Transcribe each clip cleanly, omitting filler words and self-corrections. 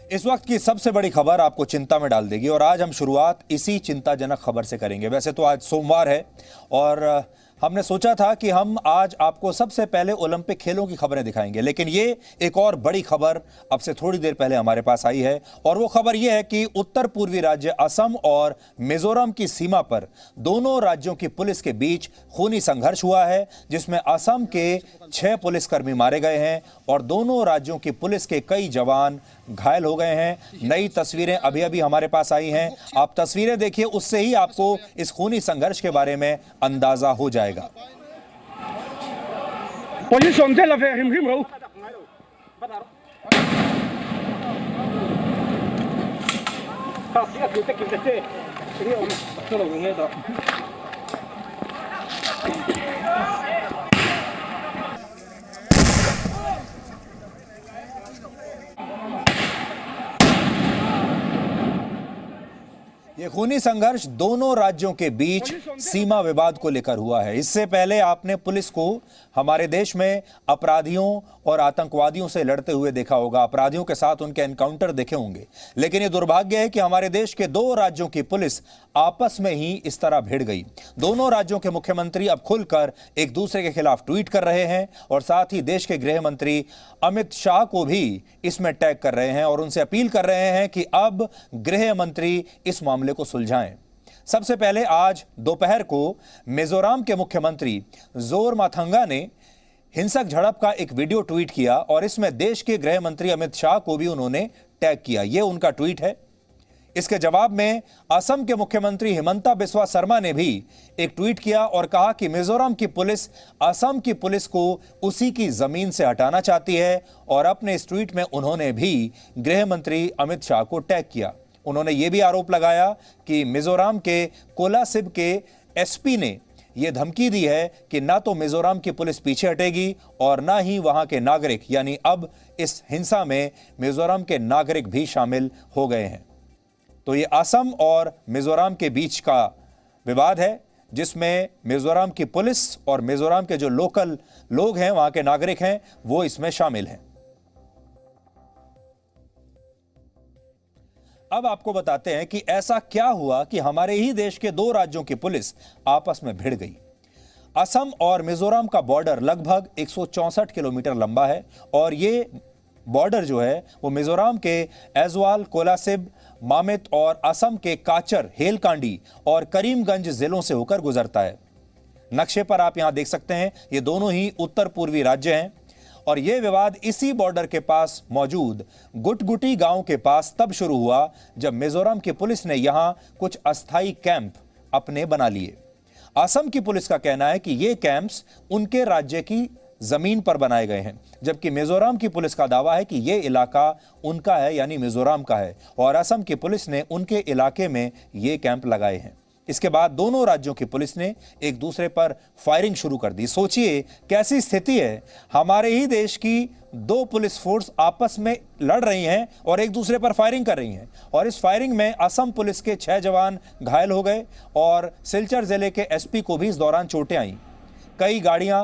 इस वक्त की सबसे बड़ी खबर आपको चिंता में डाल देगी और आज हम शुरुआत इसी चिंताजनक खबर से करेंगे। वैसे तो आज सोमवार है और हमने सोचा था कि हम आज आपको सबसे पहले ओलंपिक खेलों की खबरें दिखाएंगे, लेकिन ये एक और बड़ी खबर अब से थोड़ी देर पहले हमारे पास आई है और वो खबर ये है कि उत्तर पूर्वी राज्य असम और मिजोरम की सीमा पर दोनों राज्यों की पुलिस के बीच खूनी संघर्ष हुआ है, जिसमें असम के 6 पुलिसकर्मी मारे गए हैं और दोनों राज्यों की पुलिस के कई जवान घायल हो गए हैं। नई तस्वीरें अभी अभी हमारे पास आई हैं, आप तस्वीरें देखिए, उससे ही आपको इस खूनी संघर्ष के बारे में अंदाजा हो जाएगा। ये खूनी संघर्ष दोनों राज्यों के बीच सीमा विवाद को लेकर हुआ है। इससे पहले आपने पुलिस को हमारे देश में अपराधियों और आतंकवादियों से लड़ते हुए देखा होगा, अपराधियों के साथ उनके एनकाउंटर देखे होंगे, लेकिन ये दुर्भाग्य है कि हमारे देश के 2 राज्यों की पुलिस आपस में ही इस तरह भिड़ गई। दोनों राज्यों के मुख्यमंत्री अब खुलकर एक दूसरे के खिलाफ ट्वीट कर रहे हैं और साथ ही देश के गृह मंत्री अमित शाह को भी इसमें टैग कर रहे हैं और उनसे अपील कर रहे हैं कि अब गृह मंत्री इस मामले को सुलझाएं। सबसे पहले आज दोपहर को मिजोरम के मुख्यमंत्री जोरमाथंगा ने हिंसक झड़प का एक वीडियो ट्वीट किया और इसमें देश के गृह मंत्री अमित शाह को भी उन्होंने टैग किया। यह उनका ट्वीट है। इसके जवाब में असम के मुख्यमंत्री हिमंता बिस्वा शर्मा ने भी एक ट्वीट किया और कहा कि मिजोरम की पुलिस असम की पुलिस को उसी की जमीन से हटाना चाहती है और अपने इस ट्वीट में उन्होंने भी गृह मंत्री अमित शाह को टैग किया। उन्होंने यह भी आरोप लगाया कि मिजोरम के कोलासिब के एसपी ने यह धमकी दी है कि ना तो मिजोरम की पुलिस पीछे हटेगी और ना ही वहां के नागरिक, यानी अब इस हिंसा में मिजोरम के नागरिक भी शामिल हो गए हैं। तो ये असम और मिजोरम के बीच का विवाद है, जिसमें मिजोरम की पुलिस और मिजोरम के जो लोकल लोग हैं, वहां के नागरिक हैं, वो इसमें शामिल हैं। अब आपको बताते हैं कि ऐसा क्या हुआ कि हमारे ही देश के 2 राज्यों की पुलिस आपस में भिड़ गई। असम और मिजोरम का बॉर्डर लगभग 164 किलोमीटर लंबा है और ये बॉर्डर जो है वो मिजोरम के ऐजवाल, कोलासिब, मामेत और असम के काचर, हेलकांडी और करीमगंज जिलों से होकर गुजरता है। नक्शे पर आप यहां देख सकते हैं, ये दोनों ही उत्तर पूर्वी राज्य हैं और यह विवाद इसी बॉर्डर के पास मौजूद गुटगुटी गांव के पास तब शुरू हुआ जब मिजोरम की पुलिस ने यहां कुछ अस्थायी कैंप अपने बना लिए। असम की पुलिस का कहना है कि ये कैंप्स उनके राज्य की जमीन पर बनाए गए हैं, जबकि मिजोरम की पुलिस का दावा है कि यह इलाका उनका है, यानी मिजोरम का है, और असम की पुलिस ने उनके इलाके में ये कैंप लगाए हैं। इसके बाद दोनों राज्यों की पुलिस ने एक दूसरे पर फायरिंग शुरू कर दी। सोचिए कैसी स्थिति है, हमारे ही देश की 2 पुलिस फोर्स आपस में लड़ रही हैं और एक दूसरे पर फायरिंग कर रही हैं और इस फायरिंग में असम पुलिस के 6 जवान घायल हो गए और सिलचर जिले के एसपी को भी इस दौरान चोटें आईं। कई गाड़ियां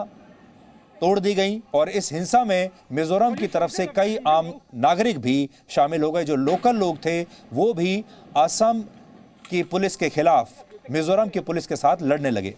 तोड़ दी गई और इस हिंसा में मिजोरम की तरफ से कई आम नागरिक भी शामिल हो गए। जो लोकल लोग थे वो भी असम की पुलिस के खिलाफ मिजोरम की पुलिस के साथ लड़ने लगे।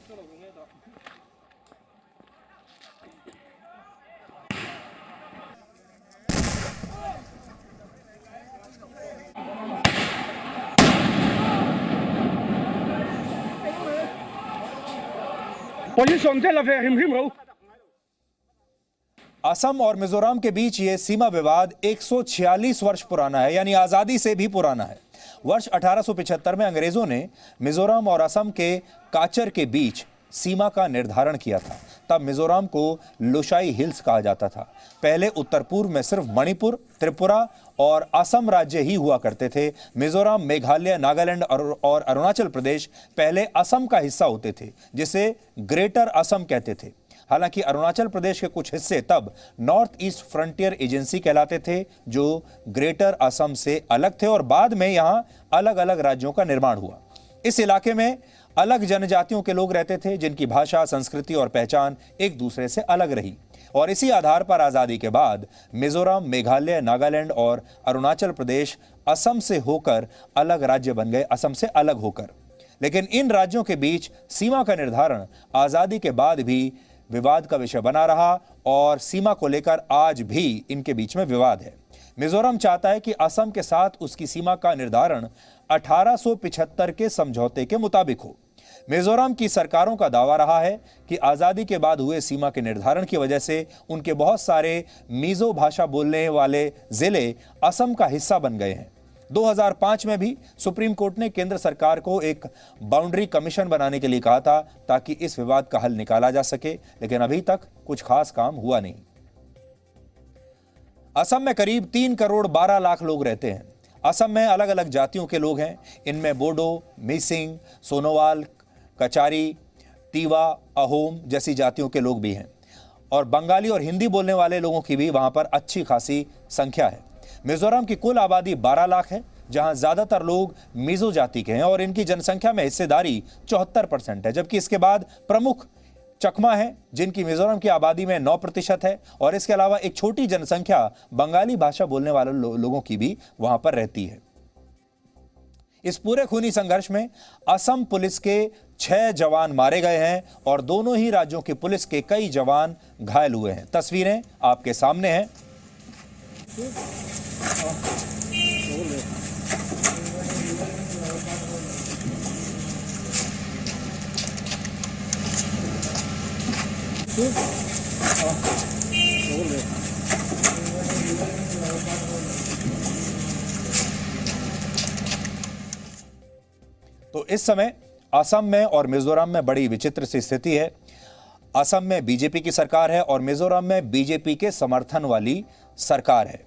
असम और मिजोरम के बीच यह सीमा विवाद 146 वर्ष पुराना है, यानी आजादी से भी पुराना है। वर्ष 1875 में अंग्रेजों ने मिजोरम और असम के काचर के बीच सीमा का निर्धारण किया था। तब मिजोरम को लोशाई हिल्स कहा जाता था। पहले उत्तर पूर्व में सिर्फ मणिपुर, त्रिपुरा और असम राज्य ही हुआ करते थे। मिजोरम, मेघालय, नागालैंड और अरुणाचल प्रदेश पहले असम का हिस्सा होते थे, जिसे ग्रेटर असम कहते थे। हालांकि अरुणाचल प्रदेश के कुछ हिस्से तब नॉर्थ ईस्ट फ्रंटियर एजेंसी कहलाते थे, जो ग्रेटर असम से अलग थे और बाद में यहां अलग अलग राज्यों का निर्माण हुआ। इस इलाके में अलग जनजातियों के लोग रहते थे जिनकी भाषा, संस्कृति और पहचान एक दूसरे से अलग रही, और इसी आधार पर आजादी के बाद मिजोरम, मेघालय, नागालैंड और अरुणाचल प्रदेश असम से होकर अलग राज्य बन गए, असम से अलग होकर। लेकिन इन राज्यों के बीच सीमा का निर्धारण आजादी के बाद भी विवाद का विषय बना रहा और सीमा को लेकर आज भी इनके बीच में विवाद है। मिजोरम चाहता है कि असम के साथ उसकी सीमा का निर्धारण 1875 के समझौते के मुताबिक हो। मिजोरम की सरकारों का दावा रहा है कि आजादी के बाद हुए सीमा के निर्धारण की वजह से उनके बहुत सारे मीजो भाषा बोलने वाले जिले असम का हिस्सा बन गए हैं। 2005 में भी सुप्रीम कोर्ट ने केंद्र सरकार को एक बाउंड्री कमीशन बनाने के लिए कहा था ताकि इस विवाद का हल निकाला जा सके, लेकिन अभी तक कुछ खास काम हुआ नहीं। असम में करीब 3 करोड़ 12 लाख लोग रहते हैं। असम में अलग अलग जातियों के लोग हैं। इनमें बोडो, मिसिंग, सोनोवाल, कचारी, तीवा, अहोम जैसी जातियों के लोग भी हैं, और बंगाली और हिंदी बोलने वाले लोगों की भी वहां पर अच्छी खासी संख्या है। मिजोरम की कुल आबादी 12 लाख है, जहां ज्यादातर लोग मिजो जाति के हैं और इनकी जनसंख्या में हिस्सेदारी 74% है, जबकि इसके बाद प्रमुख चकमा है जिनकी मिजोरम की आबादी में 9% है, और इसके अलावा एक छोटी जनसंख्या बंगाली भाषा बोलने वाले लोगों की भी वहां पर रहती है। इस पूरे खूनी संघर्ष में असम पुलिस के 6 जवान मारे गए हैं और दोनों ही राज्यों की पुलिस के कई जवान घायल हुए हैं। तस्वीरें आपके सामने हैं। तो इस समय असम में और मिजोरम में बड़ी विचित्र सी स्थिति है। असम में बीजेपी की सरकार है और मिजोरम में बीजेपी के समर्थन वाली सरकार है,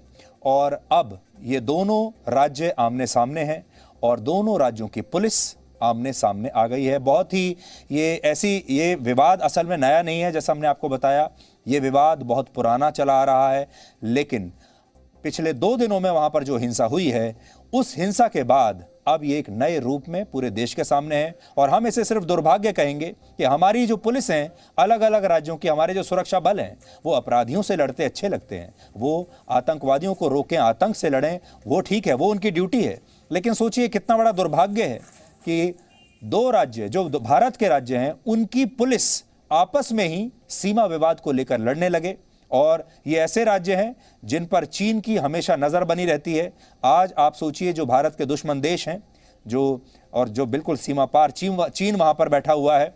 और अब ये दोनों राज्य आमने सामने हैं और दोनों राज्यों की पुलिस आमने सामने आ गई है। बहुत ही ये विवाद असल में नया नहीं है, जैसा हमने आपको बताया। ये विवाद बहुत पुराना चला आ रहा है, लेकिन पिछले 2 दिनों में वहां पर जो हिंसा हुई है, उस हिंसा के बाद अब ये एक नए रूप में पूरे देश के सामने है। और हम इसे सिर्फ दुर्भाग्य कहेंगे कि हमारी जो पुलिस हैं, अलग अलग राज्यों की हमारे जो सुरक्षा बल हैं, वो अपराधियों से लड़ते अच्छे लगते हैं। वो आतंकवादियों को रोकें, आतंक से लड़ें, वो ठीक है, वो उनकी ड्यूटी है। लेकिन सोचिए कितना बड़ा दुर्भाग्य है कि 2 राज्य जो भारत के राज्य हैं, उनकी पुलिस आपस में ही सीमा विवाद को लेकर लड़ने लगे। और ये ऐसे राज्य हैं जिन पर चीन की हमेशा नजर बनी रहती है। आज आप सोचिए, जो भारत के दुश्मन देश हैं, जो बिल्कुल सीमा पार चीन वहां पर बैठा हुआ है,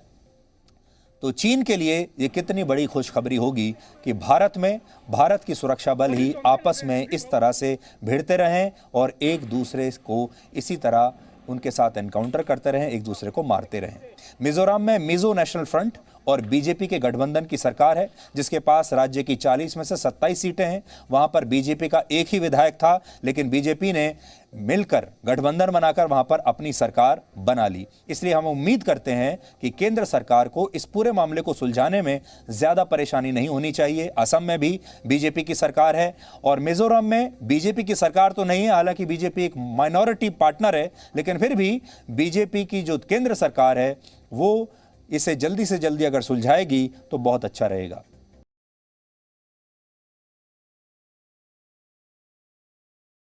तो चीन के लिए ये कितनी बड़ी खुशखबरी होगी कि भारत की सुरक्षा बल ही आपस में इस तरह से भिड़ते रहें और एक दूसरे को इसी तरह उनके साथ एनकाउंटर करते रहें, एक दूसरे को मारते रहें। मिजोरम में मिजो नेशनल फ्रंट और बीजेपी के गठबंधन की सरकार है, जिसके पास राज्य की 40 में से 27 सीटें हैं। वहां पर बीजेपी का एक ही विधायक था, लेकिन बीजेपी ने मिलकर गठबंधन बनाकर वहां पर अपनी सरकार बना ली। इसलिए हम उम्मीद करते हैं कि केंद्र सरकार को इस पूरे मामले को सुलझाने में ज्यादा परेशानी नहीं होनी चाहिए। असम में भी बीजेपी की सरकार है और मिजोरम में बीजेपी की सरकार तो नहीं है, हालांकि बीजेपी एक माइनॉरिटी पार्टनर है, लेकिन फिर भी बीजेपी की जो केंद्र सरकार है वो इसे जल्दी से जल्दी अगर सुलझाएगी तो बहुत अच्छा रहेगा।